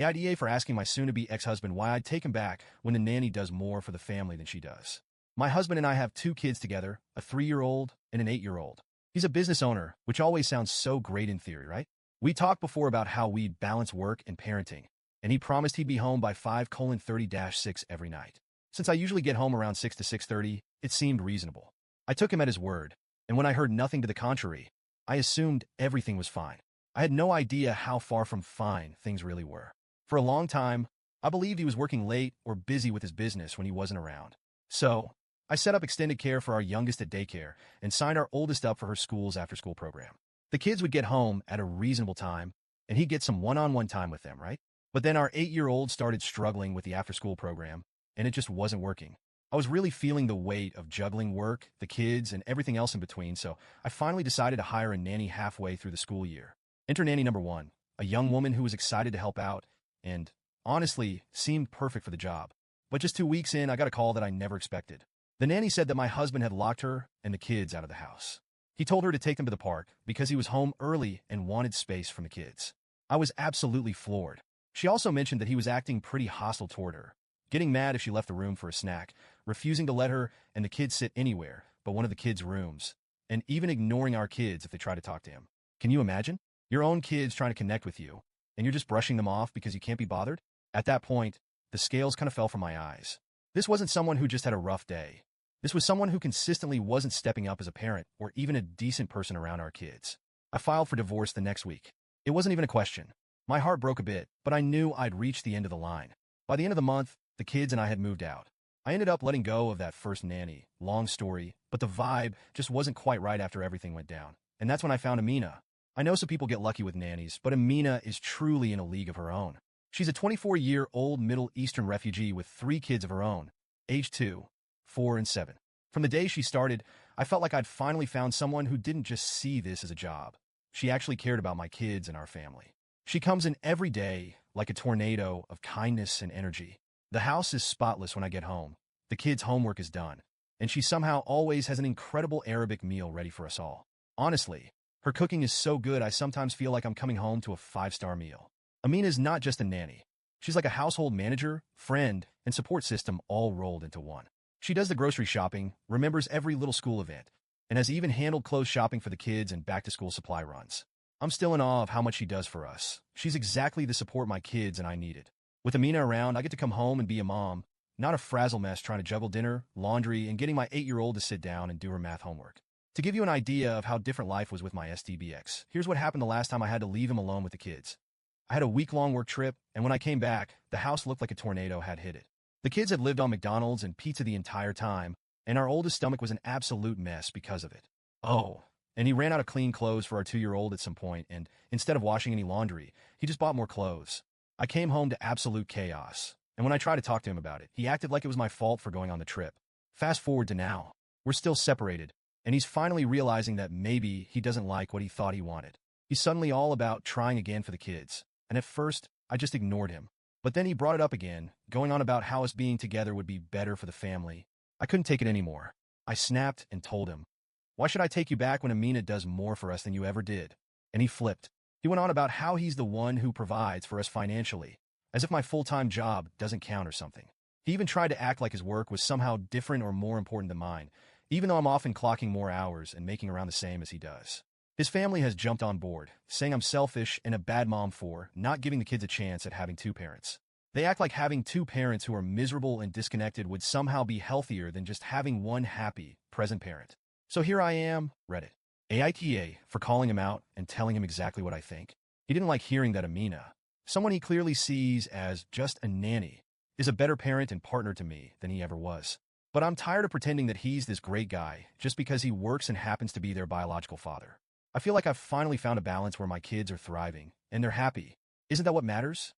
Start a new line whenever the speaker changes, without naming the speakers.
AITA for asking my soon-to-be ex-husband why I'd take him back when the nanny does more for the family than she does. My husband and I have 2 kids together, a 3-year-old and an 8-year-old. He's a business owner, which always sounds so great in theory, right? We talked before about how we'd balance work and parenting, and he promised he'd be home by 5:30-6 every night. Since I usually get home around 6 to 6:30, it seemed reasonable. I took him at his word, and when I heard nothing to the contrary, I assumed everything was fine. I had no idea how far from fine things really were. For a long time, I believed he was working late or busy with his business when he wasn't around. So, I set up extended care for our youngest at daycare and signed our oldest up for her school's after-school program. The kids would get home at a reasonable time, and he'd get some one-on-one time with them, right? But then our 8-year-old started struggling with the after-school program, and it just wasn't working. I was really feeling the weight of juggling work, the kids, and everything else in between, so I finally decided to hire a nanny halfway through the school year. Enter nanny number 1, a young woman who was excited to help out and, honestly, seemed perfect for the job. But just 2 weeks in, I got a call that I never expected. The nanny said that my husband had locked her and the kids out of the house. He told her to take them to the park because he was home early and wanted space from the kids. I was absolutely floored. She also mentioned that he was acting pretty hostile toward her, getting mad if she left the room for a snack, refusing to let her and the kids sit anywhere but one of the kids' rooms, and even ignoring our kids if they tried to talk to him. Can you imagine? Your own kids trying to connect with you, and you're just brushing them off because you can't be bothered? At that point, the scales kind of fell from my eyes. This wasn't someone who just had a rough day. This was someone who consistently wasn't stepping up as a parent or even a decent person around our kids. I filed for divorce the next week. It wasn't even a question. My heart broke a bit, but I knew I'd reached the end of the line. By the end of the month, the kids and I had moved out. I ended up letting go of that first nanny. Long story, but the vibe just wasn't quite right after everything went down. And that's when I found Amina. I know some people get lucky with nannies, but Amina is truly in a league of her own. She's a 24-year-old Middle Eastern refugee with 3 kids of her own, age 2, 4, and 7. From the day she started, I felt like I'd finally found someone who didn't just see this as a job. She actually cared about my kids and our family. She comes in every day like a tornado of kindness and energy. The house is spotless when I get home. The kids' homework is done. And she somehow always has an incredible Arabic meal ready for us all. Honestly, her cooking is so good I sometimes feel like I'm coming home to a 5-star meal. Amina is not just a nanny. She's like a household manager, friend, and support system all rolled into one. She does the grocery shopping, remembers every little school event, and has even handled clothes shopping for the kids and back-to-school supply runs. I'm still in awe of how much she does for us. She's exactly the support my kids and I needed. With Amina around, I get to come home and be a mom, not a frazzle mess trying to juggle dinner, laundry, and getting my 8-year-old to sit down and do her math homework. To give you an idea of how different life was with my STBX, here's what happened the last time I had to leave him alone with the kids. I had a week-long work trip, and when I came back, the house looked like a tornado had hit it. The kids had lived on McDonald's and pizza the entire time, and our oldest stomach was an absolute mess because of it. Oh, and he ran out of clean clothes for our 2-year-old at some point, and instead of washing any laundry, he just bought more clothes. I came home to absolute chaos, and when I tried to talk to him about it, he acted like it was my fault for going on the trip. Fast forward to now. We're still separated, and he's finally realizing that maybe he doesn't like what he thought he wanted. He's suddenly all about trying again for the kids. And at first, I just ignored him. But then he brought it up again, going on about how us being together would be better for the family. I couldn't take it anymore. I snapped and told him, "Why should I take you back when Amina does more for us than you ever did?" And he flipped. He went on about how he's the one who provides for us financially, as if my full-time job doesn't count or something. He even tried to act like his work was somehow different or more important than mine, even though I'm often clocking more hours and making around the same as he does. His family has jumped on board, saying I'm selfish and a bad mom for not giving the kids a chance at having 2 parents. They act like having 2 parents who are miserable and disconnected would somehow be healthier than just having one happy, present parent. So here I am, Reddit. AITA for calling him out and telling him exactly what I think. He didn't like hearing that Amina, someone he clearly sees as just a nanny, is a better parent and partner to me than he ever was. But I'm tired of pretending that he's this great guy just because he works and happens to be their biological father. I feel like I've finally found a balance where my kids are thriving, and they're happy. Isn't that what matters?